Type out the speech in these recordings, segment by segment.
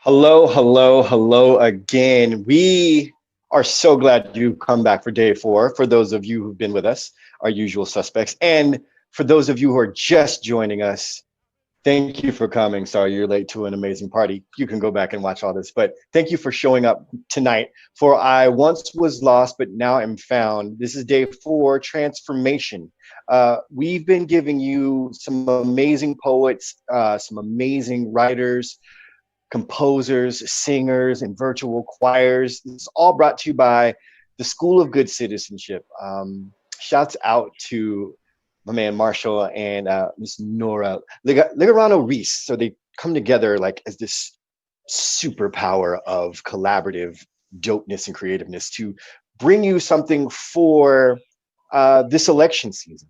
Hello, hello, hello again. We are so glad you've come back for day 4. For those of you who've been with us, our usual suspects. And for those of you who are just joining us, thank you for coming. Sorry you're late to an amazing party. You can go back and watch all this, but thank you for showing up tonight. For I once was lost, but now am found. This is day 4, transformation. We've been giving you some amazing poets, some amazing writers, composers, singers, and virtual choirs. It's all brought to you by the School of Good Citizenship. Shouts out to my man Marshall and Miss Nora Ligarano Reese. So they come together like as this superpower of collaborative dopeness and creativeness to bring you something for this election season,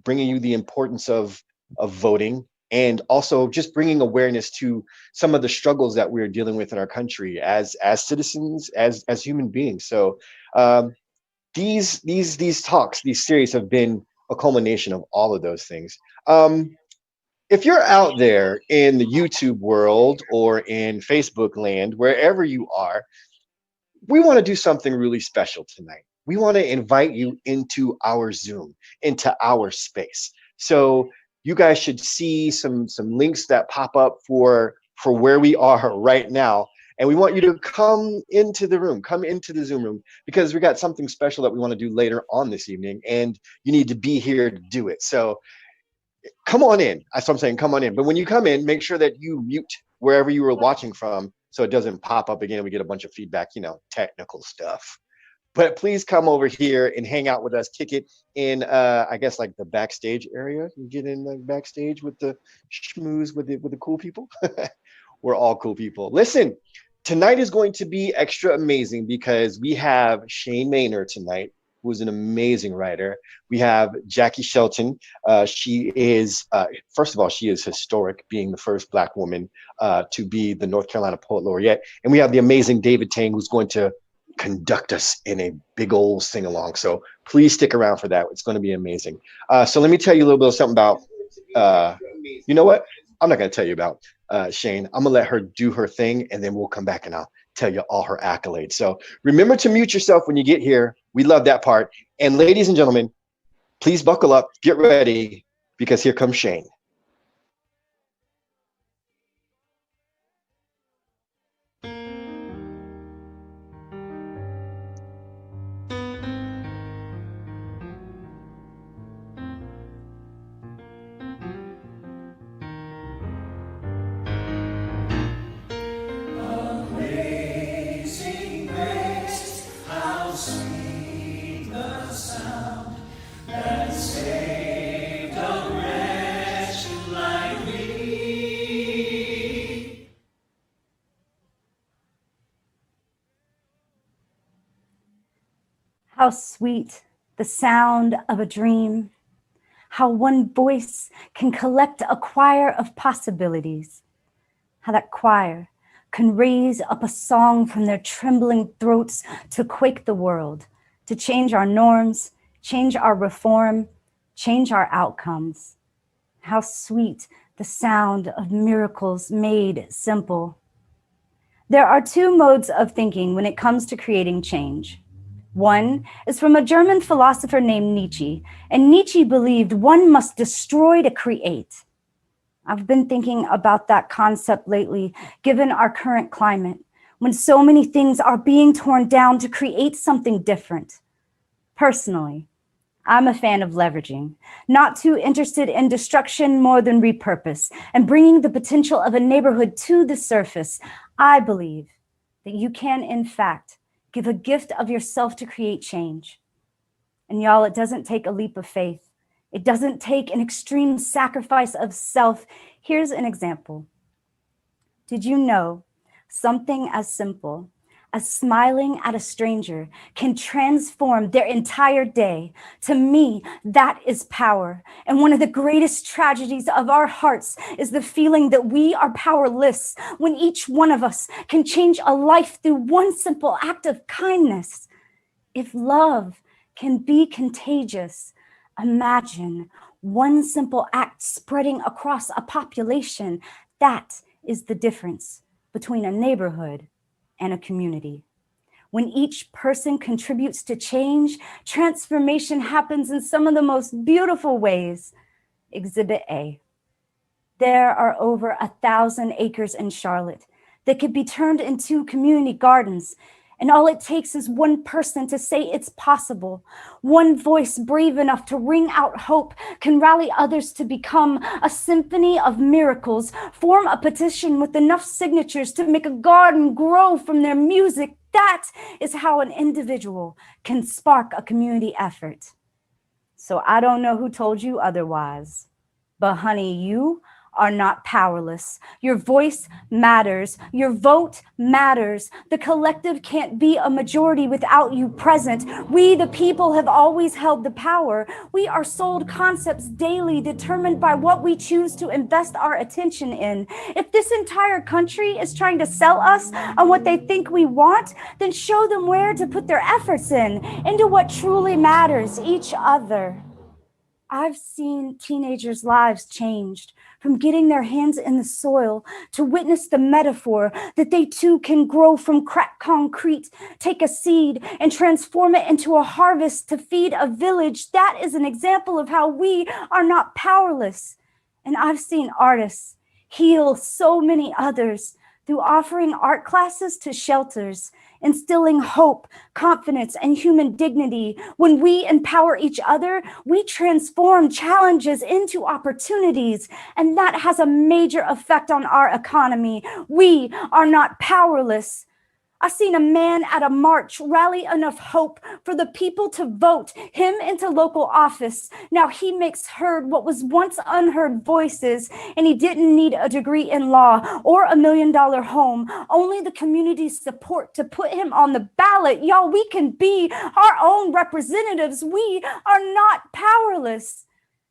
bringing you the importance of voting, and also just bringing awareness to some of the struggles that we're dealing with in our country as citizens, as human beings. So these talks, these series have been a culmination of all of those things. If you're out there in the YouTube world or in Facebook land, wherever you are, we want to do something really special tonight. We want to invite you into our Zoom, into our space. So you guys should see some links that pop up for where we are right now. And we want you to come into the room, come into the Zoom room, because we got something special that we want to do later on this evening, and you need to be here to do it. So come on in. That's what I'm saying, come on in. But when you come in, make sure that you mute wherever you were watching from so it doesn't pop up again and we get a bunch of feedback, technical stuff. But please come over here and hang out with us. Kick it in, I guess, like the backstage area. You get in the backstage with the schmooze with the cool people. We're all cool people. Listen, tonight is going to be extra amazing because we have Shane Maynard tonight, who is an amazing writer. We have Jaki Shelton. She is, first of all, she is historic, being the first Black woman to be the North Carolina Poet Laureate. And we have the amazing David Tang, who's going to conduct us in a big old sing-along. So please stick around for that. It's going to be amazing. So let me tell you a little bit of something about, you know what? I'm not going to tell you about Shane. I'm going to let her do her thing, and then we'll come back and I'll tell you all her accolades. So remember to mute yourself when you get here. We love that part. And ladies and gentlemen, please buckle up, get ready, because here comes Shane. How sweet the sound of a dream, how one voice can collect a choir of possibilities, how that choir can raise up a song from their trembling throats to quake the world, to change our norms, change our reform, change our outcomes. How sweet the sound of miracles made simple. There are two modes of thinking when it comes to creating change. One is from a German philosopher named Nietzsche, and Nietzsche believed one must destroy to create. I've been thinking about that concept lately, given our current climate, when so many things are being torn down to create something different. Personally, I'm a fan of leveraging, not too interested in destruction more than repurpose, and bringing the potential of a neighborhood to the surface. I believe that you can, in fact, give a gift of yourself to create change. And y'all, it doesn't take a leap of faith. It doesn't take an extreme sacrifice of self. Here's an example. Did you know something as simple as smiling at a stranger can transform their entire day? To me, that is power. And one of the greatest tragedies of our hearts is the feeling that we are powerless when each one of us can change a life through one simple act of kindness. If love can be contagious, imagine one simple act spreading across a population. That is the difference between a neighborhood and a community. When each person contributes to change, transformation happens in some of the most beautiful ways. Exhibit A. There are over 1,000 acres in Charlotte that could be turned into community gardens. And all it takes is one person to say it's possible. One voice brave enough to ring out hope can rally others to become a symphony of miracles, form a petition with enough signatures to make a garden grow from their music. That is how an individual can spark a community effort. So I don't know who told you otherwise, but honey, you are not powerless. Your voice matters. Your vote matters. The collective can't be a majority without you present. We, the people, have always held the power. We are sold concepts daily determined by what we choose to invest our attention in. If this entire country is trying to sell us on what they think we want, then show them where to put their efforts into what truly matters, each other. I've seen teenagers' lives changed from getting their hands in the soil to witness the metaphor that they too can grow from cracked concrete, take a seed and transform it into a harvest to feed a village. That is an example of how we are not powerless. And I've seen artists heal so many others through offering art classes to shelters, instilling hope, confidence, and human dignity. When we empower each other, we transform challenges into opportunities, and that has a major effect on our economy. We are not powerless. I've seen a man at a march rally enough hope for the people to vote him into local office. Now he makes heard what was once unheard voices, and he didn't need a degree in law or $1 million home, only the community's support to put him on the ballot. Y'all, we can be our own representatives. We are not powerless.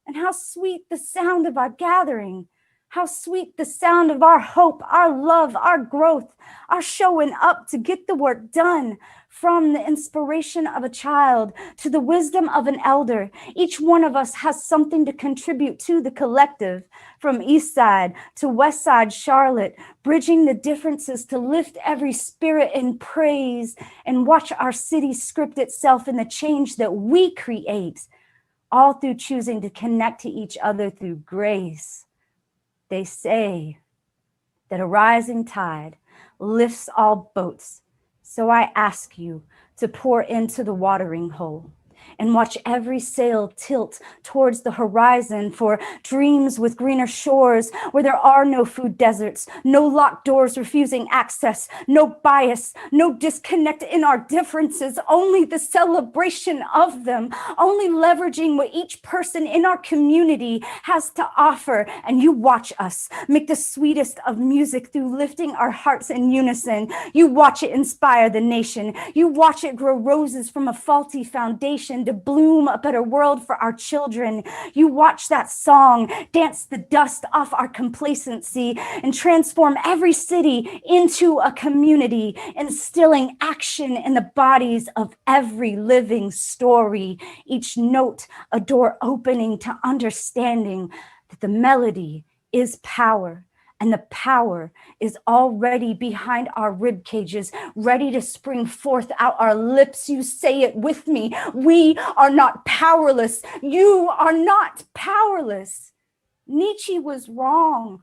And how sweet the sound of our gathering. How sweet the sound of our hope, our love, our growth, our showing up to get the work done. From the inspiration of a child to the wisdom of an elder, each one of us has something to contribute to the collective. From East Side to West Side Charlotte, bridging the differences to lift every spirit in praise and watch our city script itself in the change that we create, all through choosing to connect to each other through grace. They say that a rising tide lifts all boats. So I ask you to pour into the watering hole and watch every sail tilt towards the horizon for dreams with greener shores where there are no food deserts, no locked doors refusing access, no bias, no disconnect in our differences, only the celebration of them, only leveraging what each person in our community has to offer. And you watch us make the sweetest of music through lifting our hearts in unison. You watch it inspire the nation. You watch it grow roses from a faulty foundation to bloom a better world for our children. You watch that song dance the dust off our complacency and transform every city into a community, instilling action in the bodies of every living story. Each note a door opening to understanding that the melody is power. And the power is already behind our rib cages, ready to spring forth out our lips. You say it with me. We are not powerless. You are not powerless. Nietzsche was wrong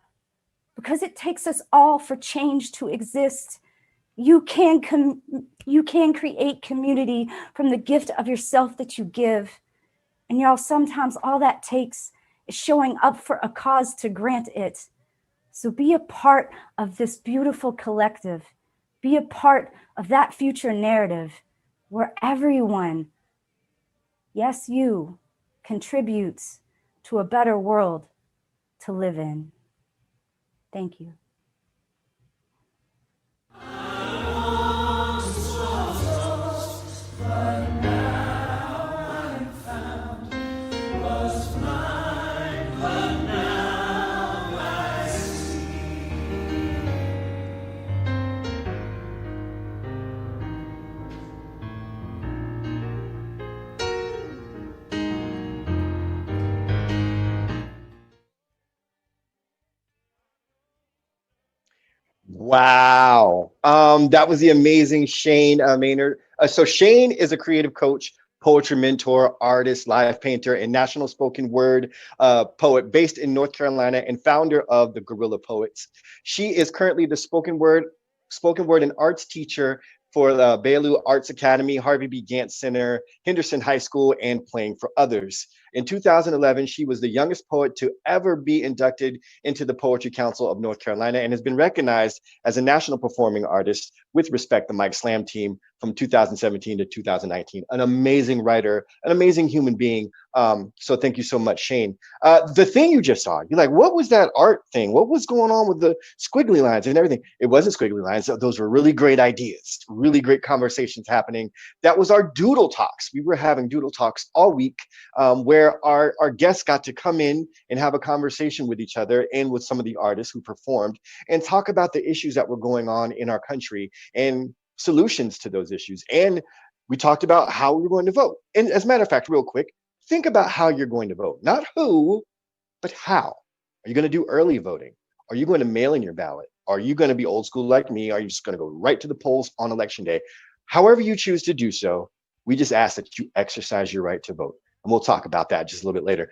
because it takes us all for change to exist. You can create community from the gift of yourself that you give. And y'all, sometimes all that takes is showing up for a cause to grant it. So be a part of this beautiful collective. Be a part of that future narrative where everyone, yes, you, contributes to a better world to live in. Thank you. Wow. That was the amazing Shane Maynard. So Shane is a creative coach, poetry mentor, artist, live painter, and national spoken word poet based in North Carolina and founder of the Guerrilla Poets. She is currently the spoken word and arts teacher for the Bailu Arts Academy, Harvey B. Gantt Center, Henderson High School, and Playing for Others. In 2011, she was the youngest poet to ever be inducted into the Poetry Council of North Carolina and has been recognized as a national performing artist with Respect the Mike Slam team from 2017 to 2019. An amazing writer, an amazing human being. So thank you so much, Shane. The thing you just saw, you're like, what was that art thing? What was going on with the squiggly lines and everything? It wasn't squiggly lines. Those were really great ideas, really great conversations happening. That was our doodle talks. We were having doodle talks all week where our guests got to come in and have a conversation with each other and with some of the artists who performed and talk about the issues that were going on in our country and solutions to those issues. And we talked about how we were going to vote. And as a matter of fact, real quick, think about how you're going to vote. Not who, but how. Are you going to do early voting? Are you going to mail in your ballot? Are you going to be old school like me? Are you just going to go right to the polls on election day? However you choose to do so, we just ask that you exercise your right to vote. And we'll talk about that just a little bit later.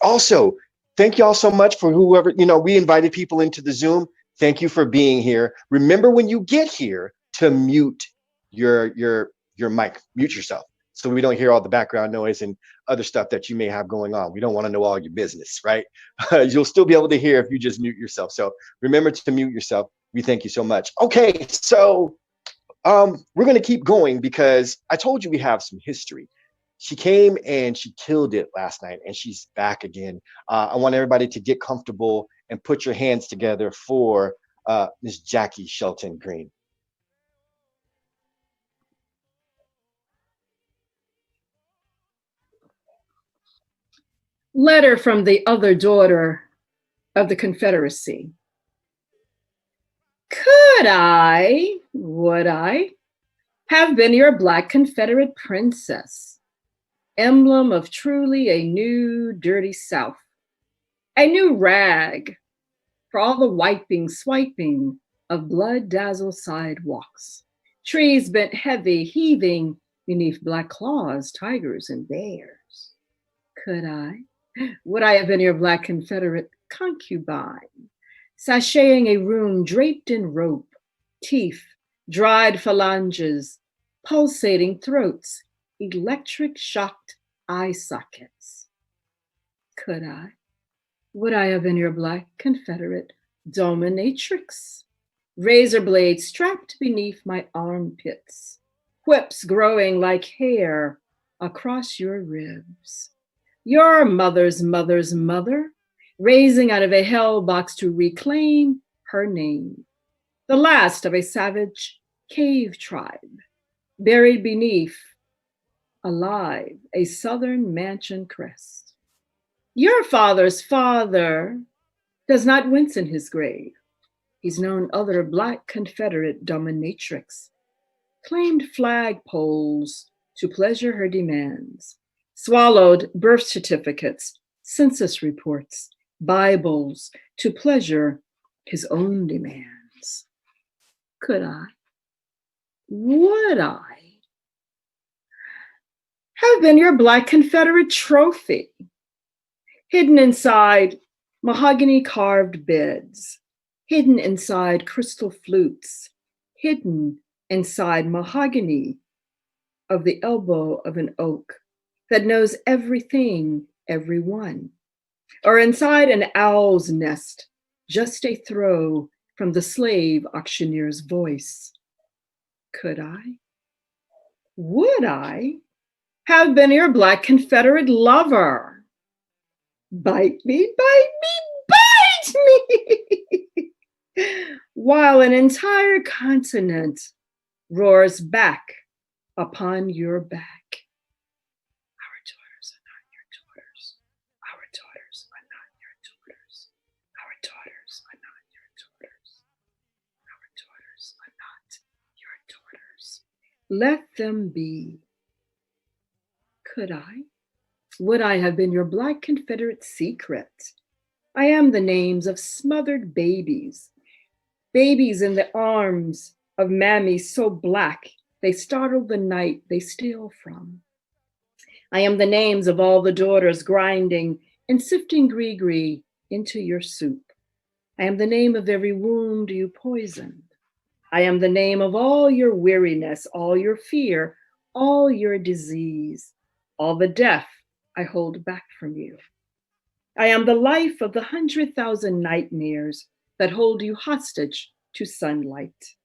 Also, thank you all so much for whoever, we invited people into the Zoom. Thank you for being here. Remember when you get here to mute your mic, mute yourself so we don't hear all the background noise and other stuff that you may have going on. We don't want to know all your business, right? You'll still be able to hear if you just mute yourself. So remember to mute yourself. We thank you so much. Okay, so we're going to keep going because I told you we have some history. She came and she killed it last night and she's back again. I want everybody to get comfortable and put your hands together for Ms. Jaki Shelton Green. Letter from the other daughter of the Confederacy. Would I have been your Black Confederate princess, emblem of truly a new dirty South, a new rag for all the wiping, swiping of blood-dazzled sidewalks, trees bent heavy, heaving beneath Black claws, tigers, and bears. Would I have been your Black Confederate concubine, sashaying a room draped in rope, teeth, dried phalanges, pulsating throats, electric shocked eye sockets? Would I have been your Black Confederate dominatrix, razor blades strapped beneath my armpits, whips growing like hair across your ribs? Your mother's mother's mother, raising out of a hell box to reclaim her name, the last of a savage cave tribe, buried beneath, alive, a southern mansion crest. Your father's father does not wince in his grave. He's known other Black Confederate dominatrix, claimed flagpoles to pleasure her demands, swallowed birth certificates, census reports, Bibles to pleasure his own demands. Would I have been your Black Confederate trophy, hidden inside mahogany carved beds, hidden inside crystal flutes, hidden inside mahogany of the elbow of an oak that knows everything, everyone, or inside an owl's nest, just a throw from the slave auctioneer's voice? Would I have been your Black Confederate lover? Bite me, bite me, bite me, while an entire continent roars back upon your back. Let them be. Would I have been your Black Confederate secret? I am the names of smothered babies, babies in the arms of mammies so black they startle the night they steal from. I am the names of all the daughters grinding and sifting gree-gree into your soup. I am the name of every wound you poisoned. I am the name of all your weariness, all your fear, all your disease, all the death I hold back from you. I am the life of the 100,000 nightmares that hold you hostage to sunlight.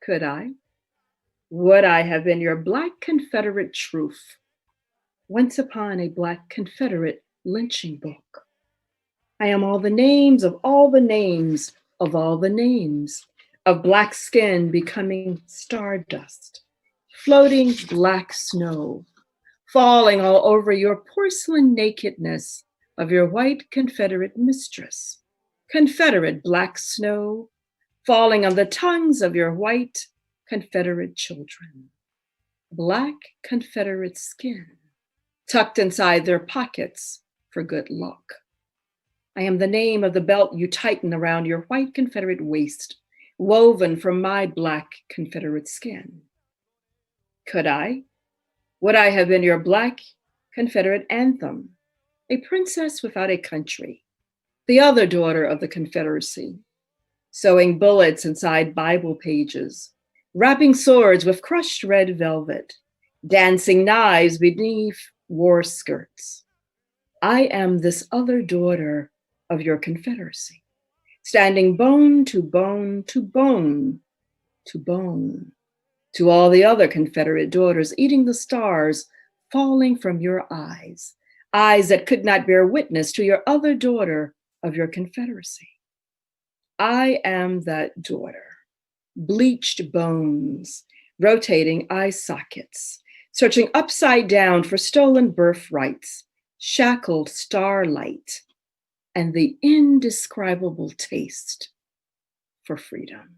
Could I? Would I have been your Black Confederate truth? Once upon a Black Confederate lynching book. I am all the names of all the names of all the names of Black skin becoming stardust, floating black snow, falling all over your porcelain nakedness of your white Confederate mistress, Confederate black snow, falling on the tongues of your white Confederate children, Black Confederate skin, tucked inside their pockets for good luck. I am the name of the belt you tighten around your white Confederate waist, woven from my Black Confederate skin. Could I? Would I have been your Black Confederate anthem, a princess without a country, the other daughter of the Confederacy, sewing bullets inside Bible pages, wrapping swords with crushed red velvet, dancing knives beneath war skirts? I am this other daughter of your Confederacy, standing bone to bone to bone to bone to all the other Confederate daughters, eating the stars falling from your eyes, eyes that could not bear witness to your other daughter of your Confederacy. I am that daughter, bleached bones, rotating eye sockets, searching upside down for stolen birthrights, shackled starlight, and the indescribable taste for freedom.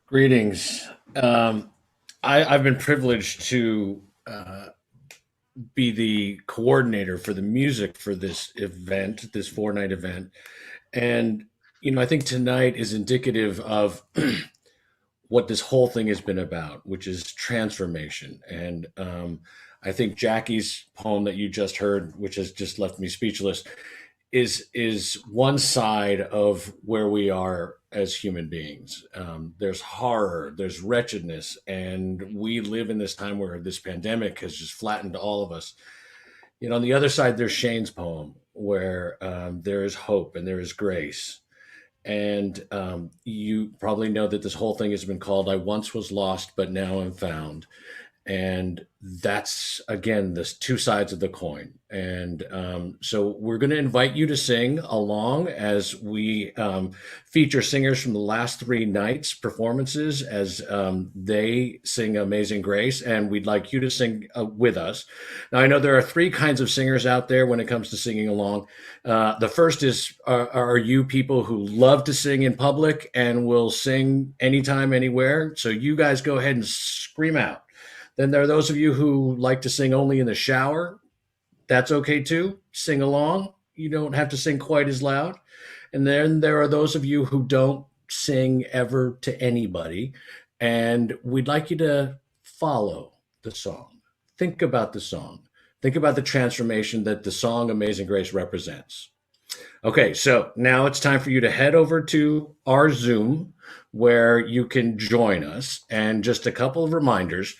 Greetings. I've been privileged to be the coordinator for the music for this event, this 4-night event. And, I think tonight is indicative of what this whole thing has been about, which is transformation. And I think Jaki's poem that you just heard, which has just left me speechless, is one side of where we are as human beings. There's horror, there's wretchedness, and we live in this time where this pandemic has just flattened all of us. On the other side, there's Shane's poem where there is hope and there is grace. And you probably know that this whole thing has been called "I Once Was Lost, but Now Am Found." And that's, again, the two sides of the coin. And so we're going to invite you to sing along as we feature singers from the last 3 nights' performances as they sing Amazing Grace. And we'd like you to sing with us. Now, I know there are 3 kinds of singers out there when it comes to singing along. The first are you people who love to sing in public and will sing anytime, anywhere. So you guys go ahead and scream out. Then there are those of you who like to sing only in the shower. That's okay too. Sing along. You don't have to sing quite as loud. And then there are those of you who don't sing ever to anybody. And we'd like you to follow the song. Think about the song. Think about the transformation that the song Amazing Grace represents. Okay, so now it's time for you to head over to our Zoom where you can join us. And just a couple of reminders.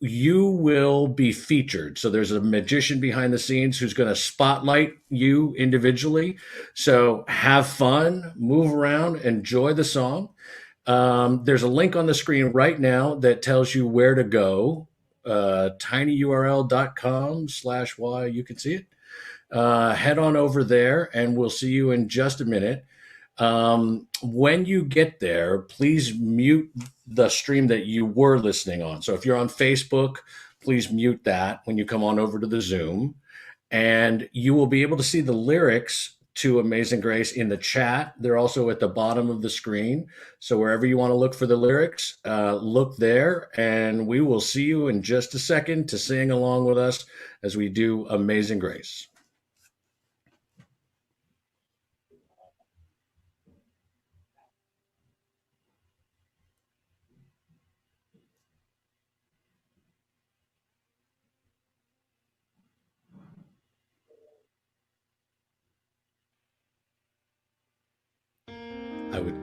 You will be featured. So there's a magician behind the scenes who's going to spotlight you individually. So have fun, move around, enjoy the song. There's a link on the screen right now that tells you where to go tinyurl.com/why you can see it. Head on over there, and we'll see you in just a minute. When you get there, please mute the stream that you were listening on. So if you're on Facebook, please mute that when you come on over to the Zoom, and you will be able to see the lyrics to Amazing Grace in the chat. They're also at the bottom of the screen. So wherever you want to look for the lyrics, look there, and we will see you in just a second to sing along with us as we do Amazing Grace. I would.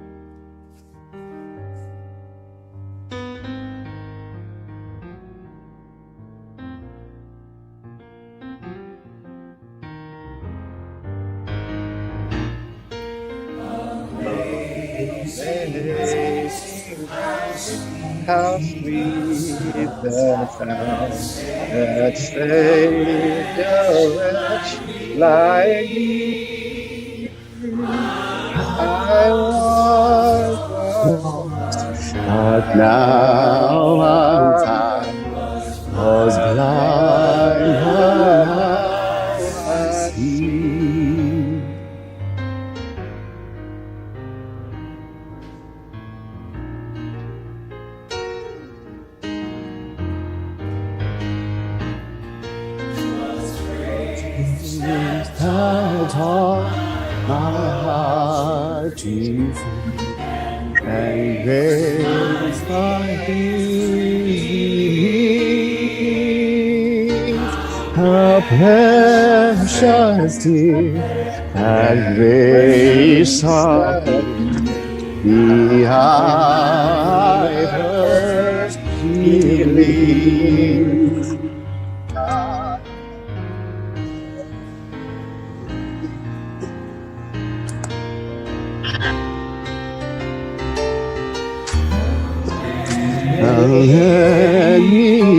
How sweet the sound that saved a wretch like me. I was lost, but now I'm found. Was blind, but now I see. That taught my heart to feel and grace my peace. How precious dear that grace of me, I first believed. Many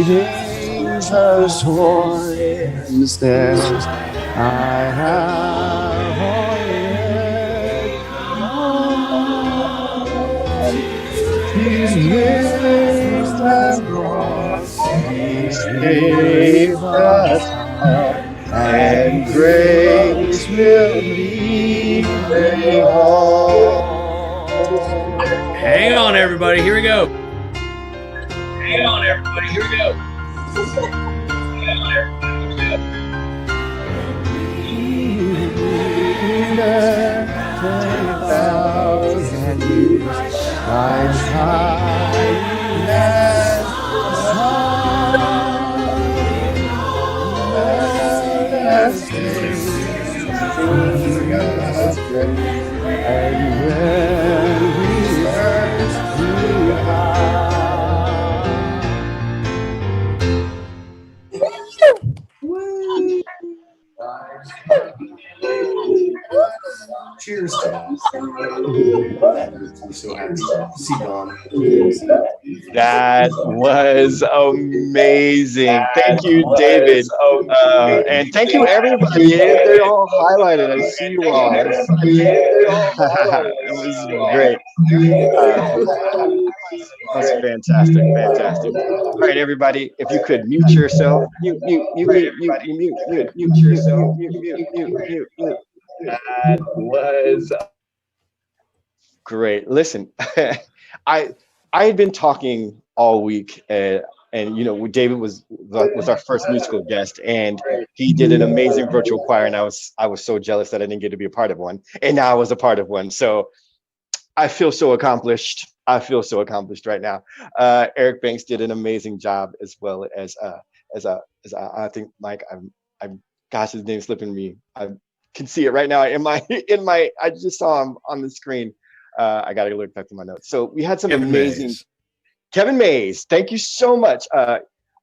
dangers, torn stairs I have already known. These years that brought me safe thus far, and grace will lead me home. Hang on, everybody. Here we go. Hang on, everybody. Here we go. Hang on, everybody. Here we go. 10,000 years I tried as and when we first Cheers to so happy to see Don. That was amazing. Thank you, David. And thank you, everybody. They're all highlighted. I see you all. It was great. That's fantastic. Fantastic. All right, everybody, if you could mute yourself. Mute. That was great. Listen, I had been talking all week, and you know, David was our first musical guest, and he did an amazing virtual choir, and I was so jealous that I didn't get to be a part of one, and now I was a part of one. So I feel so accomplished. I feel so accomplished right now. Eric Banks did an amazing job, as well as I think Mike. Gosh, his name's slipping me. I can see it right now in my I just saw him on the screen. I got to look back to my notes. So we had some amazing. Kevin Mays, thank you so much.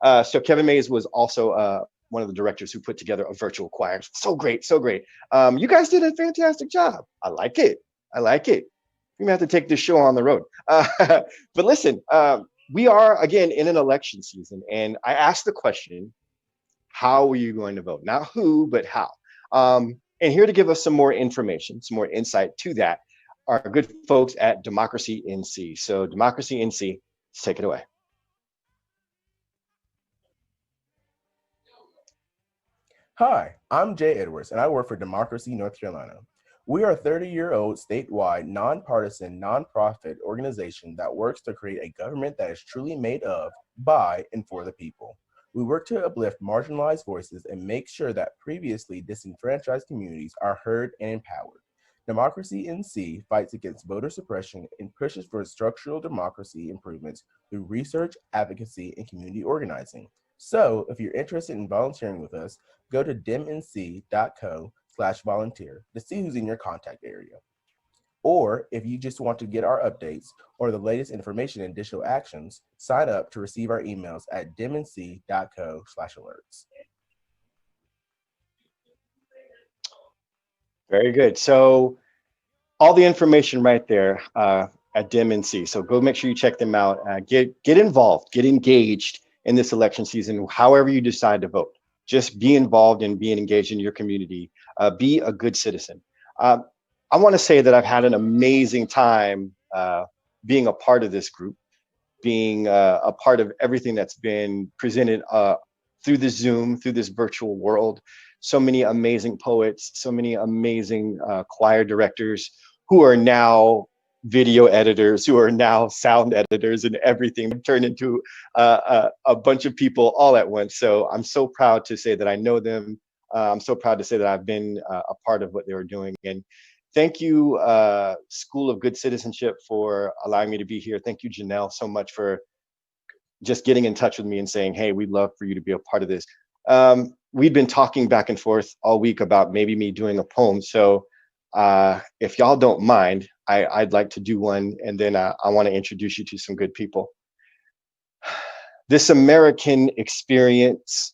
So Kevin Mays was also one of the directors who put together a virtual choir. So great, so great. You guys did a fantastic job. I like it. We may have to take this show on the road. But listen, we are, again, in an election season. And I asked the question, how are you going to vote? Not who, but how. And here to give us some more information, some more insight to that, are good folks at Democracy NC. So Democracy NC, let's take it away. Hi, I'm Jay Edwards, and I work for Democracy North Carolina. We are a 30-year-old statewide, nonpartisan, nonprofit organization that works to create a government that is truly made of, by, and for the people. We work to uplift marginalized voices and make sure that previously disenfranchised communities are heard and empowered. Democracy NC fights against voter suppression and pushes for structural democracy improvements through research, advocacy, and community organizing. So, if you're interested in volunteering with us, go to demnc.co/volunteer to see who's in your contact area. Or if you just want to get our updates or the latest information and additional actions, sign up to receive our emails at demnc.co/alerts. Very good. So all the information right there at DemNC. So go make sure you check them out. Get involved, get engaged in this election season, however you decide to vote. Just be involved and being engaged in your community. Be a good citizen. I want to say that I've had an amazing time being a part of this group, being a part of everything that's been presented through the Zoom, through this virtual world. So many amazing poets, so many amazing choir directors who are now video editors, who are now sound editors, and everything turned into a bunch of people all at once. So I'm so proud to say that I know them. I'm so proud to say that I've been a part of what they were doing. And thank you, School of Good Citizenship, for allowing me to be here. Thank you, Janelle, so much for just getting in touch with me and saying, hey, we'd love for you to be a part of this. We've been talking back and forth all week about maybe me doing a poem. So if y'all don't mind, I'd like to do one, and then I want to introduce you to some good people. This American experience,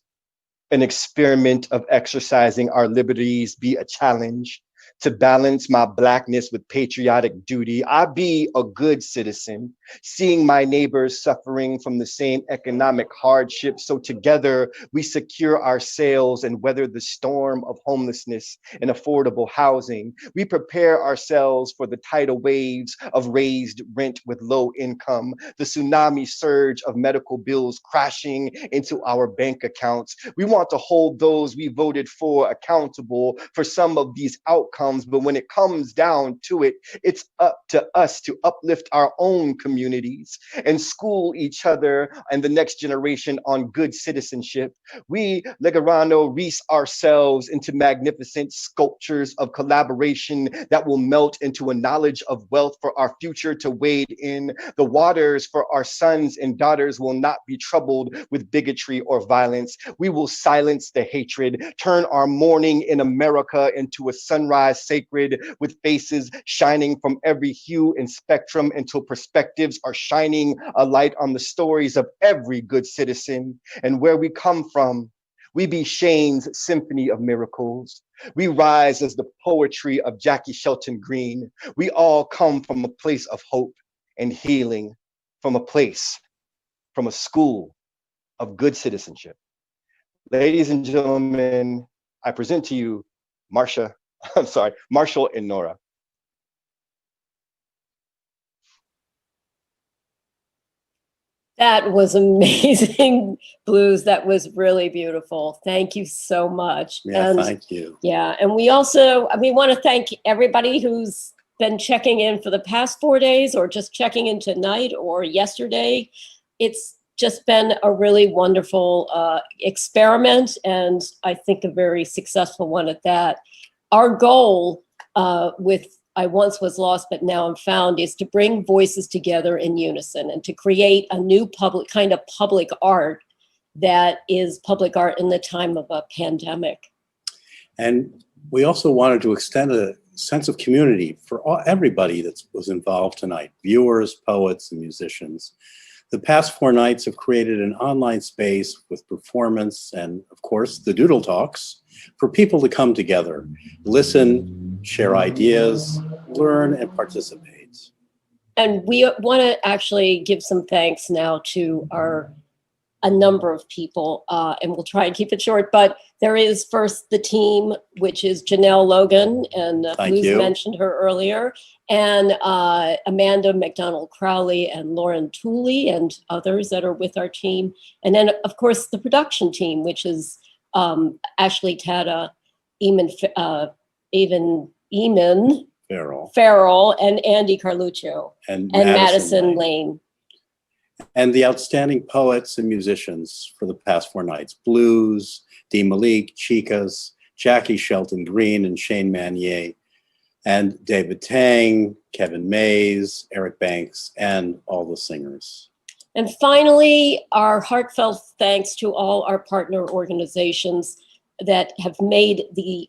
an experiment of exercising our liberties, be a challenge to balance my Blackness with patriotic duty. I be a good citizen, seeing my neighbors suffering from the same economic hardship. So together we secure ourselves and weather the storm of homelessness and affordable housing. We prepare ourselves for the tidal waves of raised rent with low income, the tsunami surge of medical bills crashing into our bank accounts. We want to hold those we voted for accountable for some of these outcomes. But when it comes down to it, it's up to us to uplift our own communities and school each other and the next generation on good citizenship. We, Legarano, reese ourselves into magnificent sculptures of collaboration that will melt into a knowledge of wealth for our future to wade in. The waters for our sons and daughters will not be troubled with bigotry or violence. We will silence the hatred, turn our mourning in America into a sunrise sacred, with faces shining from every hue and spectrum until perspectives are shining a light on the stories of every good citizen. And where we come from, we be Shane's symphony of miracles. We rise as the poetry of Jaki Shelton Green. We all come from a place of hope and healing, from a school of good citizenship. Ladies and gentlemen, I present to you Marshall and Nora. That was amazing, Bluz. That was really beautiful. Thank you so much. Yeah, and, thank you. Yeah, and we want to thank everybody who's been checking in for the past 4 days, or just checking in tonight or yesterday. It's just been a really wonderful experiment, and I think a very successful one at that. Our goal with I Once Was Lost, But Now I'm Found is to bring voices together in unison and to create a new public art that is public art in the time of a pandemic. And we also wanted to extend a sense of community for everybody that was involved tonight, viewers, poets, and musicians. The past 4 nights have created an online space with performance and, of course, the Doodle Talks for people to come together, listen, share ideas, learn, and participate. And we want to actually give some thanks now to a number of people, and we'll try and keep it short, but there is first the team, which is Janelle Logan, and Bluz mentioned her earlier, and Amanda McDonald Crowley and Lauren Tooley and others that are with our team. And then, of course, the production team, which is Ashley Tata, Eamon Farrell, and Andy Carluccio, and Madison Lane. And the outstanding poets and musicians for the past 4 nights: Bluz, Deem Malik, Chicas, Jaki Shelton Green and Shane Manier, and David Tang, Kevin Mays, Eric Banks, and all the singers. And finally, our heartfelt thanks to all our partner organizations that have made the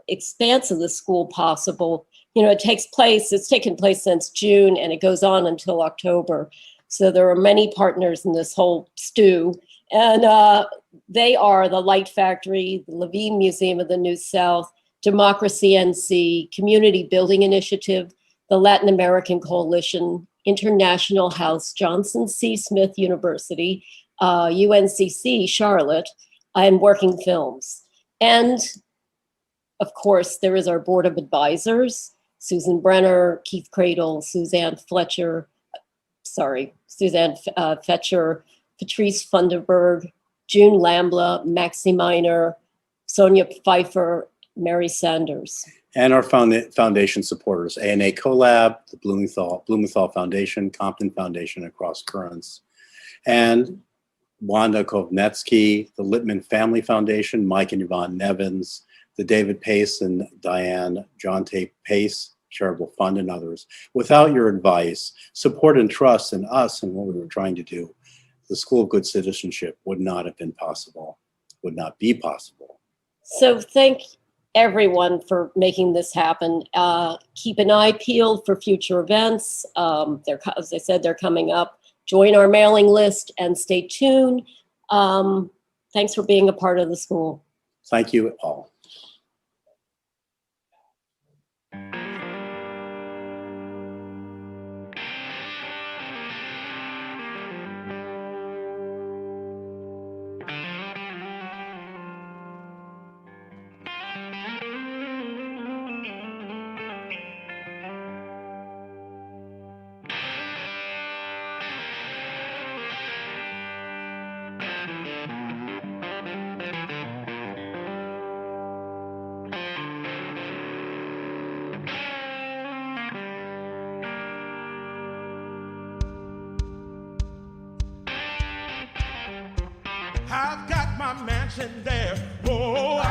expanse of the school possible. You know, it's taken place since June, and it goes on until October. So there are many partners in this whole stew, and they are the Light Factory, the Levine Museum of the New South, Democracy NC, Community Building Initiative, the Latin American Coalition, International House, Johnson C. Smith University, UNCC Charlotte, and Working Films. And of course, there is our board of advisors: Susan Brenner, Keith Cradle, Suzanne Fetcher, Patrice Funderburg, June Lambla, Maxie Miner, Sonia Pfeiffer, Mary Sanders. And our foundation supporters: ANA CoLab, the Blumenthal Foundation, Compton Foundation, and Cross Currents, and Wanda Kovnetsky, the Littman Family Foundation, Mike and Yvonne Nevins, the David Pace and Diane Jonte Pace Charitable Fund, and others. Without your advice, support, and trust in us and what we were trying to do, the School of Good Citizenship would not have been possible, would not be possible. So thank everyone for making this happen. Keep an eye peeled for future events. As I said, they're coming up. Join our mailing list and stay tuned. Thanks for being a part of the school. Thank you all. I've got my mansion there. Oh,